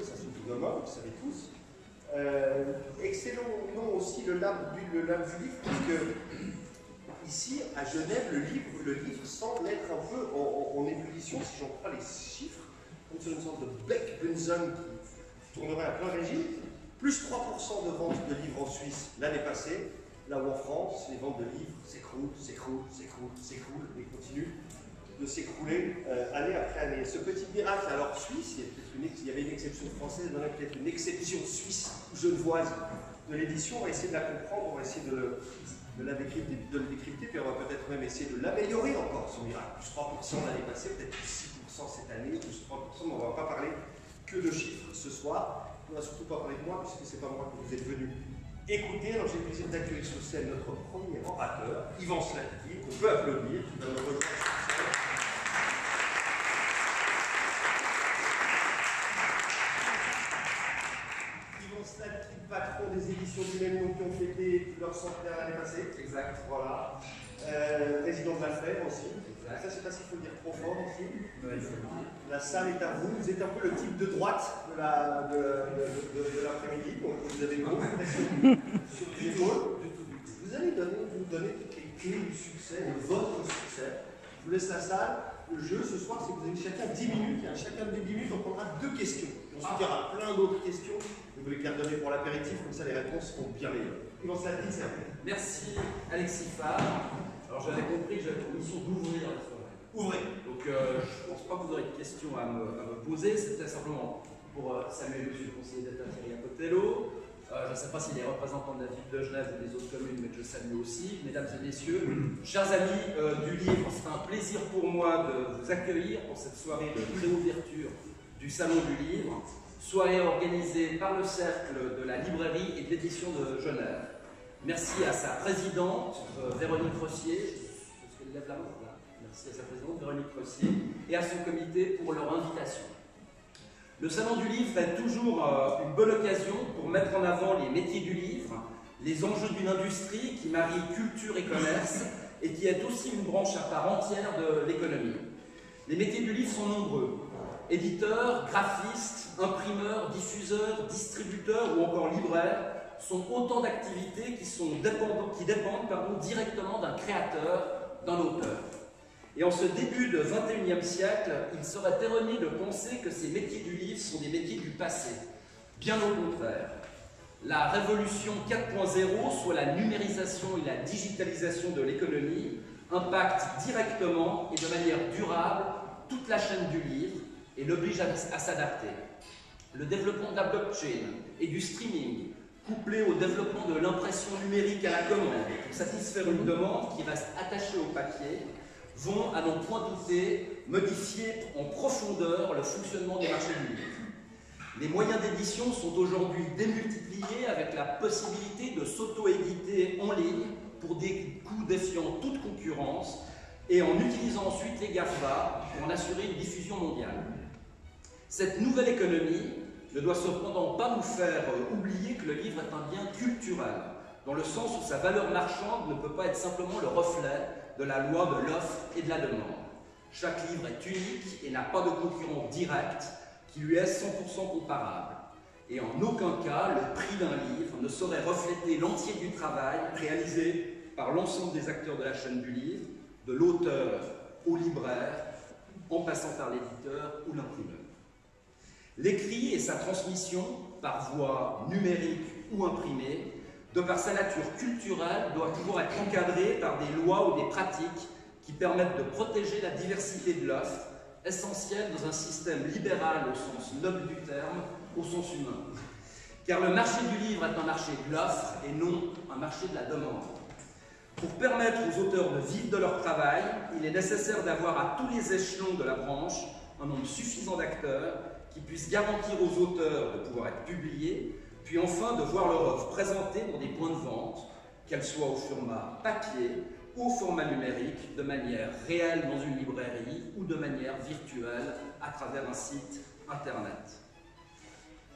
c'est un sous-gouvernement, vous le savez tous. Excellent nom aussi le lab du livre, puisque ici, à Genève, le livre semble être un peu en ébullition, si j'en prends les chiffres, comme sur une sorte de Beck-Bunsen qui tournerait à plein régime. Plus 3% de ventes de livres en Suisse l'année passée, là où en France, les ventes de livres s'écroulent et continuent de s'écrouler année après année. Ce petit miracle, alors suisse, il y avait une exception française, il y en a peut-être une exception suisse ou genevoise de l'édition. On va essayer de la comprendre, on va essayer de le décrypter, puis on va peut-être même essayer de l'améliorer encore, ce miracle. Plus 3% l'année passée, peut-être plus 6% cette année, plus 3%, mais on ne va pas parler que de chiffres ce soir. On ne va surtout pas parler de moi, puisque ce n'est pas moi que vous êtes venu écouter. Alors j'ai le plaisir d'accueillir sur scène notre premier orateur, Yvan Slatky, qu'on peut applaudir, qui va nous rejoindre sur scène. Yvan Slatky, patron des éditions du même nom qui ont fêté leur centenaire l'année passée. Exact. Voilà. Président de la FER aussi. Exact. Ça, je ne sais pas s'il faut le dire trop fort ici. Ouais, la salle est à vous. Vous êtes un peu le type de droite de l'après-midi. Donc vous avez une grosse pression sur les épaules. Vous allez vous donner toutes les clés du succès, de votre succès. Je vous laisse la salle. Le jeu ce soir, c'est que vous avez chacun 10 minutes. Et à chacun des 10 minutes, on prendra 2 questions. Et ensuite, il y aura plein d'autres questions. Vous les garderez pour l'apéritif, comme ça les réponses seront bien meilleures. Yvan Slatky, c'est à vous. Merci Alexis Favre. Alors j'avais compris que j'avais pour mission d'ouvrir la soirée. Ouvrez. Donc je ne pense pas que vous aurez de questions à me poser. C'était simplement pour saluer monsieur le conseiller d'État Thierry Cotello. Je ne sais pas si les représentants de la ville de Genève ou des autres communes, mais que je salue aussi. Mesdames et messieurs, chers amis du livre, c'est un plaisir pour moi de vous accueillir pour cette soirée de préouverture du Salon du Livre, soirée organisée par le Cercle de la Librairie et de l'Édition de Genève. Merci à sa présidente, Véronique Rossier, est-ce qu'elle lève la main là? Merci à sa présidente, Véronique Rossier, et à son comité pour leur invitation. Le Salon du Livre est toujours une bonne occasion pour mettre en avant les métiers du livre, les enjeux d'une industrie qui marie culture et commerce, et qui est aussi une branche à part entière de l'économie. Les métiers du livre sont nombreux. Éditeurs, graphistes, imprimeurs, diffuseurs, distributeurs ou encore libraires sont autant d'activités qui dépendent directement d'un créateur, d'un auteur. Et en ce début de XXIe siècle, il serait erroné de penser que ces métiers du livre sont des métiers du passé. Bien au contraire. La révolution 4.0, soit la numérisation et la digitalisation de l'économie, impacte directement et de manière durable toute la chaîne du livre et l'oblige à s'adapter. Le développement de la blockchain et du streaming, couplé au développement de l'impression numérique à la commande pour satisfaire une demande qui reste attachée au papier, vont, à n'en point douter, modifier en profondeur le fonctionnement des marchés du livre. Les moyens d'édition sont aujourd'hui démultipliés avec la possibilité de s'auto-éditer en ligne pour des coûts défiant toute concurrence et en utilisant ensuite les GAFA pour en assurer une diffusion mondiale. Cette nouvelle économie ne doit cependant pas nous faire oublier que le livre est un bien culturel, dans le sens où sa valeur marchande ne peut pas être simplement le reflet de la loi de l'offre et de la demande. Chaque livre est unique et n'a pas de concurrent direct qui lui est 100% comparable. Et en aucun cas, le prix d'un livre ne saurait refléter l'entier du travail réalisé par l'ensemble des acteurs de la chaîne du livre, de l'auteur au libraire, en passant par l'éditeur ou l'imprimeur. L'écrit et sa transmission, par voie numérique ou imprimée, de par sa nature culturelle, doit toujours être encadré par des lois ou des pratiques qui permettent de protéger la diversité de l'offre, essentielle dans un système libéral au sens noble du terme, au sens humain. Car le marché du livre est un marché de l'offre et non un marché de la demande. Pour permettre aux auteurs de vivre de leur travail, il est nécessaire d'avoir à tous les échelons de la branche un nombre suffisant d'acteurs qui puissent garantir aux auteurs de pouvoir être publiés, puis enfin de voir leur œuvre présentée dans des points de vente, qu'elle soit au format papier ou au format numérique, de manière réelle dans une librairie ou de manière virtuelle à travers un site internet.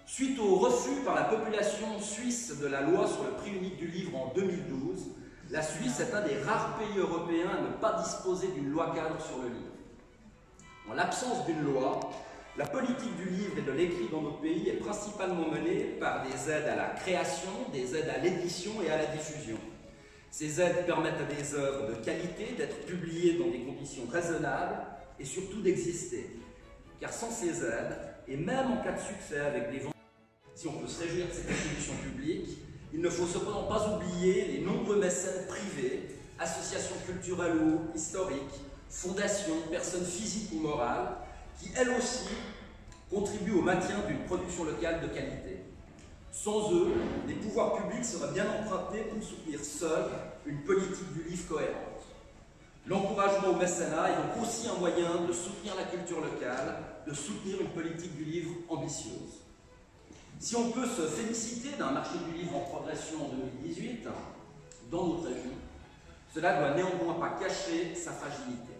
Suite au refus par la population suisse de la loi sur le prix unique du livre en 2012, la Suisse est un des rares pays européens à ne pas disposer d'une loi cadre sur le livre. En l'absence d'une loi, La politique du livre et de l'écrit dans notre pays est principalement menée par des aides à la création, des aides à l'édition et à la diffusion. Ces aides permettent à des œuvres de qualité d'être publiées dans des conditions raisonnables et surtout d'exister. Car sans ces aides, et même en cas de succès avec des ventes, si on peut se réjouir de cette attribution publique, il ne faut cependant pas oublier les nombreux mécènes privés, associations culturelles ou historiques, fondations, personnes physiques ou morales, qui elles aussi contribuent au maintien d'une production locale de qualité. Sans eux, les pouvoirs publics seraient bien empruntés pour soutenir seuls une politique du livre cohérente. L'encouragement au mécénat est donc aussi un moyen de soutenir la culture locale, de soutenir une politique du livre ambitieuse. Si on peut se féliciter d'un marché du livre en progression en 2018, dans notre région, cela doit néanmoins pas cacher sa fragilité.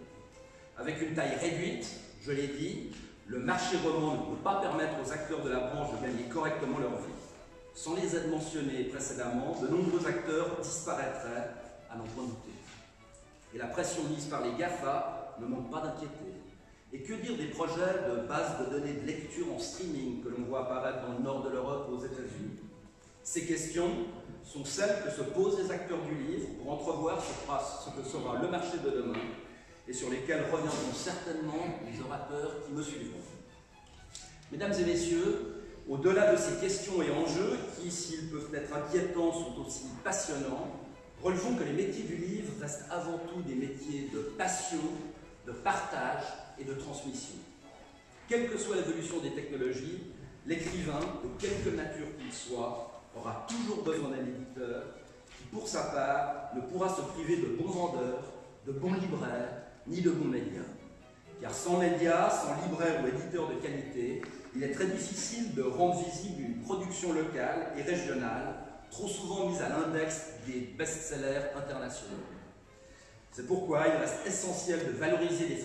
Avec une taille réduite, je l'ai dit, le marché roman ne peut pas permettre aux acteurs de la branche de gagner correctement leur vie. Sans les aides mentionnées précédemment, de nombreux acteurs disparaîtraient, à n'en point douter. Et la pression mise par les GAFA ne manque pas d'inquiéter. Et que dire des projets de bases de données de lecture en streaming que l'on voit apparaître dans le nord de l'Europe ou aux États-Unis? Ces questions sont celles que se posent les acteurs du livre pour entrevoir ce que sera le marché de demain et sur lesquels reviendront certainement les orateurs qui me suivront. Mesdames et messieurs, au-delà de ces questions et enjeux qui, s'ils peuvent être inquiétants, sont aussi passionnants, relevons que les métiers du livre restent avant tout des métiers de passion, de partage et de transmission. Quelle que soit l'évolution des technologies, l'écrivain, de quelque nature qu'il soit, aura toujours besoin d'un éditeur qui, pour sa part, ne pourra se priver de bons vendeurs, de bons libraires, ni de bons médias. Car sans médias, sans libraires ou éditeurs de qualité, il est très difficile de rendre visible une production locale et régionale, trop souvent mise à l'index des best-sellers internationaux. C'est pourquoi il reste essentiel de valoriser des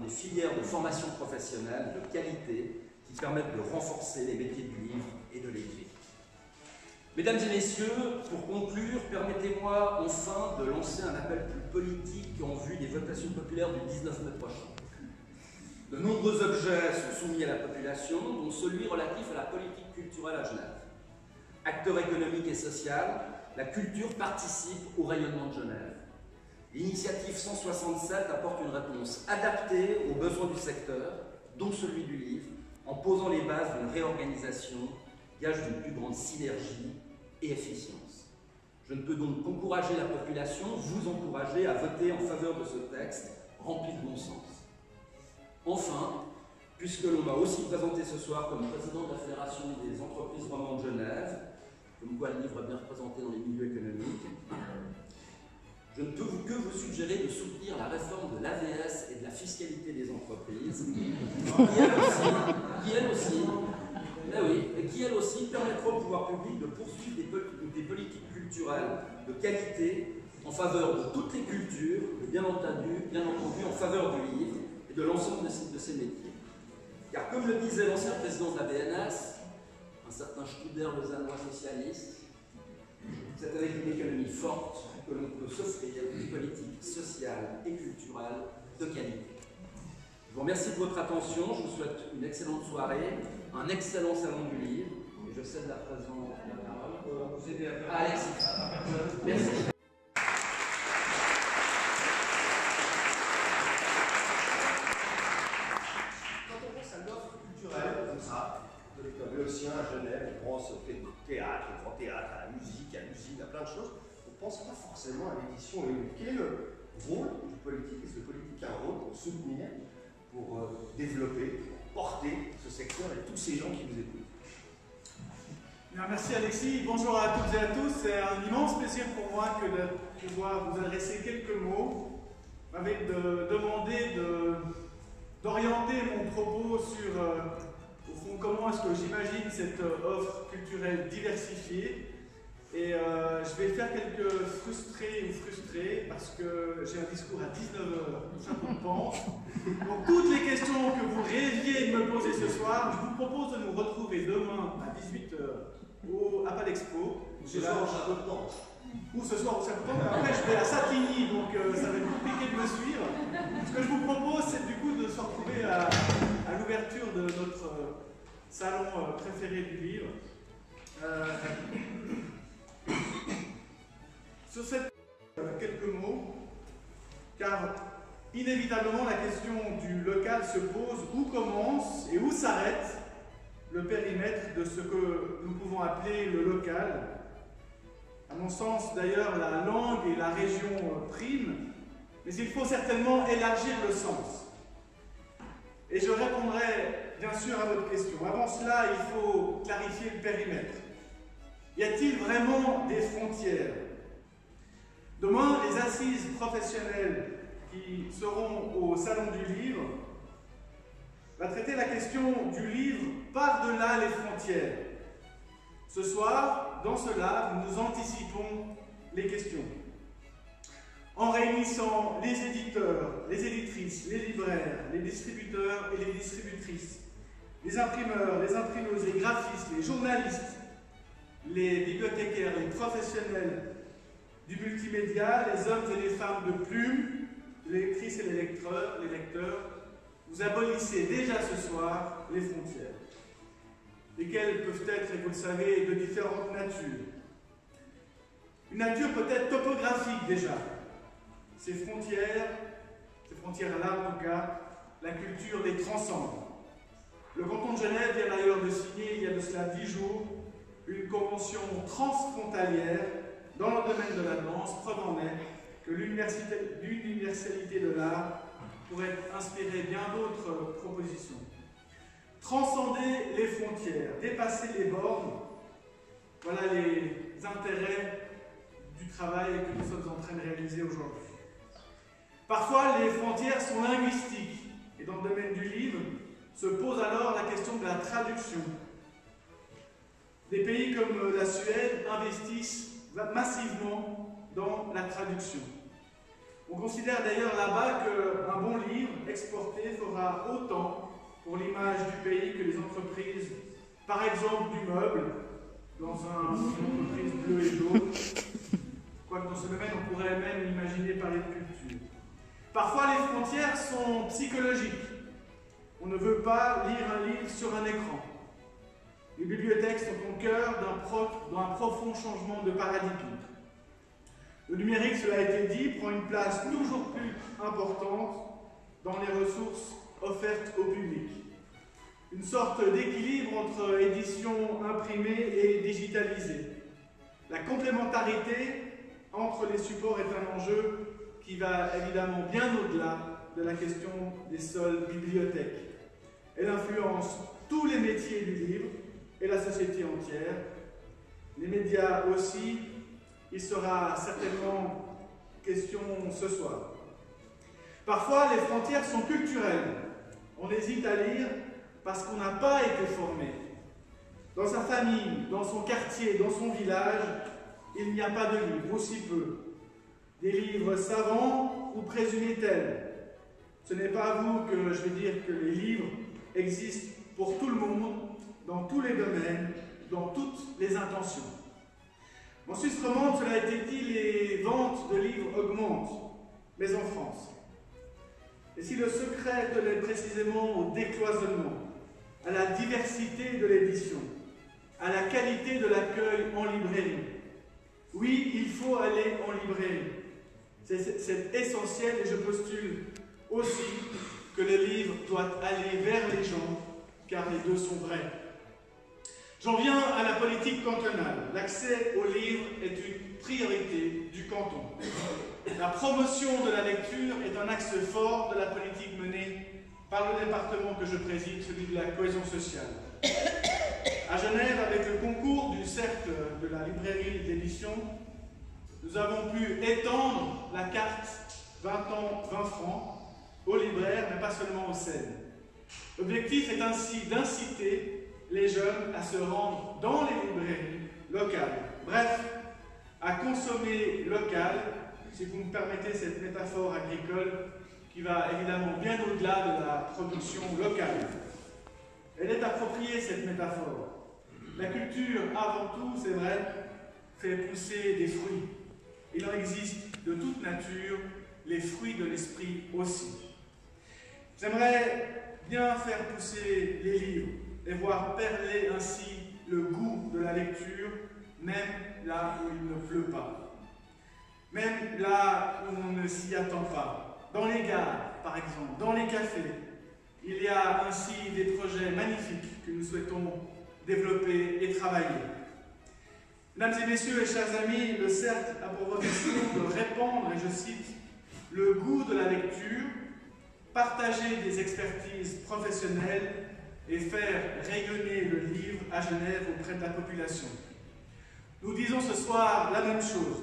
filières de formation professionnelle de qualité qui permettent de renforcer les métiers du livre et de l'écrit. Mesdames et messieurs, pour conclure, permettez-moi enfin de lancer un appel plus politique en vue des votations populaires du 19 mai prochain. De nombreux objets sont soumis à la population, dont celui relatif à la politique culturelle à Genève. Acteur économique et social, la culture participe au rayonnement de Genève. L'initiative 167 apporte une réponse adaptée aux besoins du secteur, dont celui du livre, en posant les bases d'une réorganisation, gage d'une plus grande synergie et efficience. Je ne peux donc qu'encourager la population, vous encourager à voter en faveur de ce texte rempli de bon sens. Enfin, puisque l'on m'a aussi présenté ce soir comme président de la Fédération des entreprises romandes de Genève, comme quoi le livre est bien représenté dans les milieux économiques, je ne peux que vous suggérer de soutenir la réforme de l'AVS et de la fiscalité des entreprises, qui elle aussi permettra au pouvoir public de poursuivre des politiques culturelles de qualité en faveur de toutes les cultures, et bien entendu en faveur du livre et de l'ensemble de ces métiers. Car comme le disait l'ancien président de la BNS, un certain Studer, le Lausannois socialiste, c'est avec une économie forte que l'on peut s'offrir une politique sociale et culturelle de qualité. Je vous remercie de votre attention, je vous souhaite une excellente soirée, un excellent salon du livre, et je cède à présent la parole à Alexis. Merci. Quand on pense à l'offre culturelle comme ça, comme le sien à Genève, on pense au théâtre, au grand théâtre, à la musique, à l'usine, à plein de choses, on ne pense pas forcément à l'édition. Quel est le rôle du politique? Est-ce que le politique a un rôle pour soutenir, pour développer, pour porter ce secteur et tous ces gens qui nous écoutent? Bien, merci Alexis, bonjour à toutes et à tous. C'est un immense plaisir pour moi que de pouvoir vous adresser quelques mots avec de demander d'orienter mon propos sur au fond comment est-ce que j'imagine cette offre culturelle diversifiée Et je vais faire quelques frustrés ou frustrés parce que j'ai un discours à 19h50. Donc toutes les questions que vous rêviez de me poser ce soir, je vous propose de nous retrouver demain à 18h à Palexpo. Ce soir au Château de Tente. Ou ce soir au Château de Tente. Après je vais à Satigny, donc ça va être compliqué de me suivre. Ce que je vous propose, c'est du coup de se retrouver à l'ouverture de notre salon préféré du livre. Sur cette quelques mots, car inévitablement la question du local se pose: où commence et où s'arrête le périmètre de ce que nous pouvons appeler le local. À mon sens d'ailleurs, la langue et la région priment, mais il faut certainement élargir le sens. Et je répondrai bien sûr à votre question. Avant cela, il faut clarifier le périmètre. Y a-t-il vraiment des frontières? Demain, les assises professionnelles qui seront au Salon du Livre va traiter la question du livre par-delà les frontières. Ce soir, dans cela, nous anticipons les questions. En réunissant les éditeurs, les éditrices, les libraires, les distributeurs et les distributrices, les imprimeurs, les imprimeuses, les graphistes, les journalistes, les bibliothécaires, les professionnels du multimédia, les hommes et les femmes de plume, les lectrices et les lecteurs, vous abolissez déjà ce soir les frontières, lesquelles peuvent être, et vous le savez, de différentes natures. Une nature peut-être topographique déjà. Ces frontières-là en tout cas, la culture les transcende. Le canton de Genève vient d'ailleurs de signer, il y a de cela 10 jours, une convention transfrontalière dans le domaine de la danse. Preuve en est que l'universalité de l'art pourrait inspirer bien d'autres propositions. Transcender les frontières, dépasser les bornes, voilà les intérêts du travail que nous sommes en train de réaliser aujourd'hui. Parfois, les frontières sont linguistiques, et dans le domaine du livre, se pose alors la question de la traduction. Des pays comme la Suède investissent massivement dans la traduction. On considère d'ailleurs là-bas qu'un bon livre exporté fera autant pour l'image du pays que les entreprises, par exemple du meuble, dans une entreprise bleue et jaune. Quoique dans ce domaine, on pourrait même imaginer parler de culture. Parfois, les frontières sont psychologiques. On ne veut pas lire un livre sur un écran. Les bibliothèques sont au cœur d'un profond changement de paradigme. Le numérique, cela a été dit, prend une place toujours plus importante dans les ressources offertes au public. Une sorte d'équilibre entre édition imprimée et digitalisée. La complémentarité entre les supports est un enjeu qui va évidemment bien au-delà de la question des seules bibliothèques. Elle influence tous les métiers du livre et la société entière. Les médias aussi, il sera certainement question ce soir. Parfois, les frontières sont culturelles. On hésite à lire parce qu'on n'a pas été formé. Dans sa famille, dans son quartier, dans son village, il n'y a pas de livres, aussi peu. Des livres savants ou présumés tels. Ce n'est pas à vous que je vais dire que les livres existent pour tout le monde, dans tous les domaines, dans toutes les intentions. En Suisse romande, cela a été dit, les ventes de livres augmentent, mais en France. Et si le secret tenait précisément au décloisonnement, à la diversité de l'édition, à la qualité de l'accueil en librairie, oui, il faut aller en librairie. C'est essentiel et je postule aussi que le livre doit aller vers les gens, car les deux sont vrais. J'en viens à la politique cantonale. L'accès aux livres est une priorité du canton. La promotion de la lecture est un axe fort de la politique menée par le département que je préside, celui de la cohésion sociale. À Genève, avec le concours du cercle de la librairie d'édition, nous avons pu étendre la carte 20 ans, 20 francs aux libraires, mais pas seulement aux scènes. L'objectif est ainsi d'inciter les jeunes à se rendre dans les librairies locales. Bref, à consommer local, si vous me permettez cette métaphore agricole qui va évidemment bien au-delà de la production locale. Elle est appropriée, cette métaphore. La culture, avant tout, c'est vrai, fait pousser des fruits. Il en existe de toute nature, les fruits de l'esprit aussi. J'aimerais bien faire pousser les livres et voir perler ainsi le goût de la lecture, même là où il ne pleut pas. Même là où on ne s'y attend pas. Dans les gares, par exemple, dans les cafés, il y a ainsi des projets magnifiques que nous souhaitons développer et travailler. Mesdames et messieurs et chers amis, le cercle a pour vocation de répandre, et je cite, le goût de la lecture, partager des expertises professionnelles et faire rayonner le livre à Genève auprès de la population. Nous disons ce soir la même chose.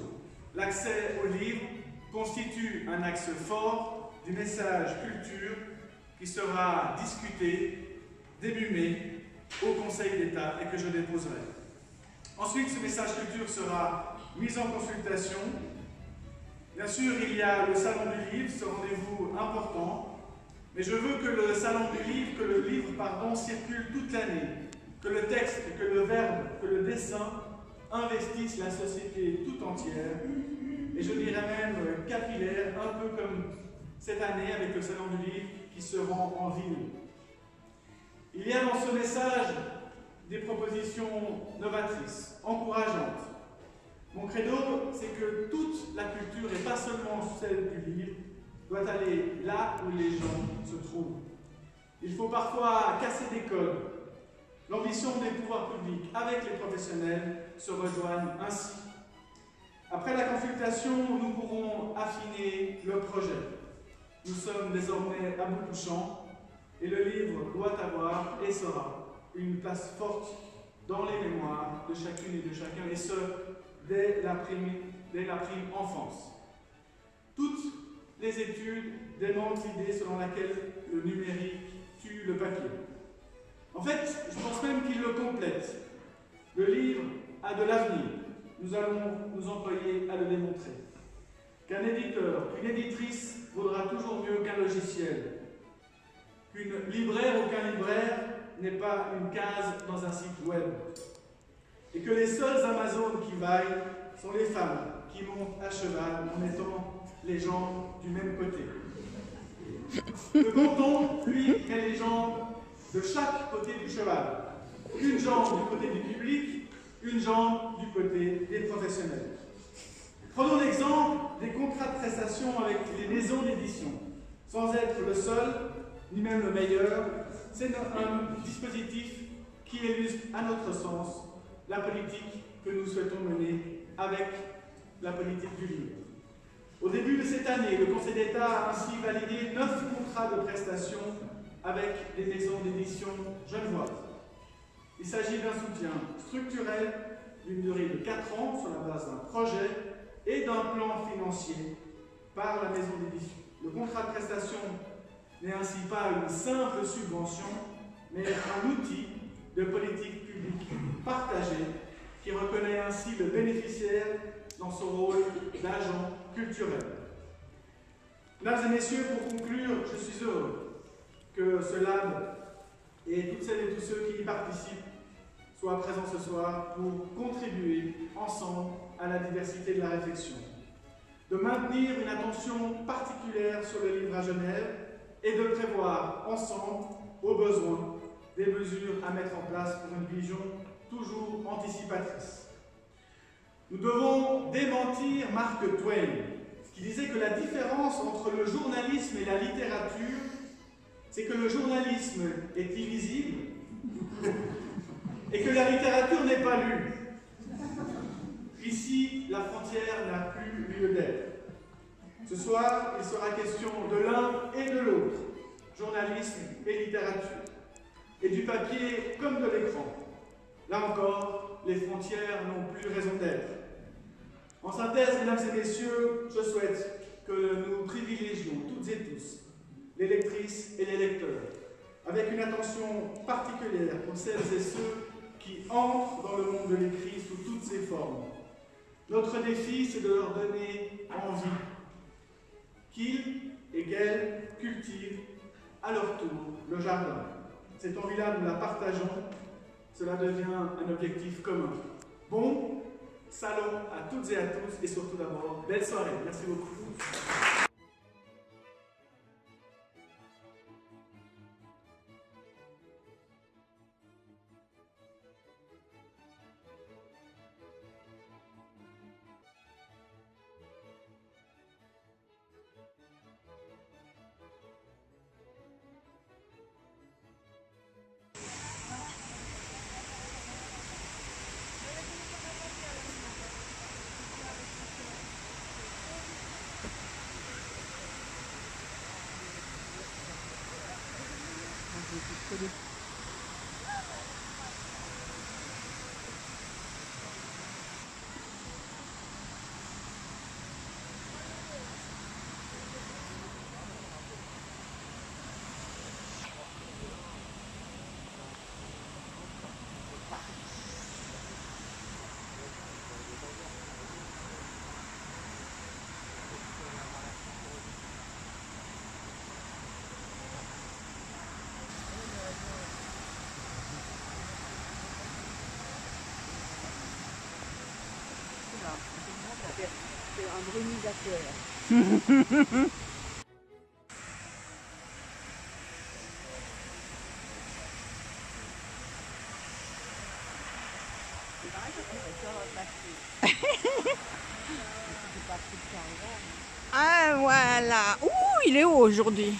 L'accès au livre constitue un axe fort du message culture qui sera discuté début mai au Conseil d'État et que je déposerai. Ensuite, ce message culture sera mis en consultation. Bien sûr, il y a le Salon du Livre, ce rendez-vous important, mais je veux que le Salon du Livre, circule toute l'année, que le texte, que le verbe, que le dessin investissent la société tout entière, et je dirais même capillaire, un peu comme cette année avec le Salon du Livre qui se rend en ville. Il y a dans ce message des propositions novatrices, encourageantes. Mon credo, c'est que toute la culture, et pas seulement celle du livre, doit aller là où les gens se trouvent. Il faut parfois casser des codes. L'ambition des pouvoirs publics avec les professionnels se rejoignent ainsi. Après la consultation, nous pourrons affiner le projet. Nous sommes désormais à bout touchant et le livre doit avoir et sera une place forte dans les mémoires de chacune et de chacun, et ce, dès la prime enfance. Toutes les études démontrent l'idée selon laquelle le numérique tue le papier. En fait, je pense même qu'il le complète. Le livre a de l'avenir. Nous allons nous employer à le démontrer. Qu'un éditeur, qu'une éditrice vaudra toujours mieux qu'un logiciel. Qu'une libraire ou qu'un libraire n'est pas une case dans un site web. Et que les seules Amazones qui vaillent sont les femmes qui montent à cheval en étant les jambes du même côté. Le canton, lui, met les jambes de chaque côté du cheval. Une jambe du côté du public, une jambe du côté des professionnels. Prenons l'exemple des contrats de prestation avec les maisons d'édition. Sans être le seul, ni même le meilleur, c'est un dispositif qui illustre, à notre sens, la politique que nous souhaitons mener avec la politique du livre. Au début de cette année, le Conseil d'État a ainsi validé 9 contrats de prestation avec des maisons d'édition genevoises. Il s'agit d'un soutien structurel d'une durée de 4 ans sur la base d'un projet et d'un plan financier par la maison d'édition. Le contrat de prestation n'est ainsi pas une simple subvention, mais un outil de politique publique partagée qui reconnaît ainsi le bénéficiaire dans son rôle d'agent culturel. Mesdames et messieurs, pour conclure, je suis heureux que ce lab et toutes celles et tous ceux qui y participent soient présents ce soir pour contribuer ensemble à la diversité de la réflexion, de maintenir une attention particulière sur le livre à Genève et de prévoir ensemble, au besoin, des mesures à mettre en place pour une vision toujours anticipatrice. Nous devons démentir Mark Twain, qui disait que la différence entre le journalisme et la littérature, c'est que le journalisme est illisible et que la littérature n'est pas lue. Ici, la frontière n'a plus lieu d'être. Ce soir, il sera question de l'un et de l'autre, journalisme et littérature, et du papier comme de l'écran. Là encore, les frontières n'ont plus raison d'être. En synthèse, mesdames et messieurs, je souhaite que nous privilégions toutes et tous les lectrices et les lecteurs, avec une attention particulière pour celles et ceux qui entrent dans le monde de l'écrit sous toutes ses formes. Notre défi, c'est de leur donner envie, qu'ils et qu'elles cultivent à leur tour le jardin. Cette envie-là, nous la partageons, cela devient un objectif commun. Bon salon à toutes et à tous, et surtout d'abord, belle soirée. Merci beaucoup. C'est un brumisateur. Ah voilà. Ouh, il est haut aujourd'hui.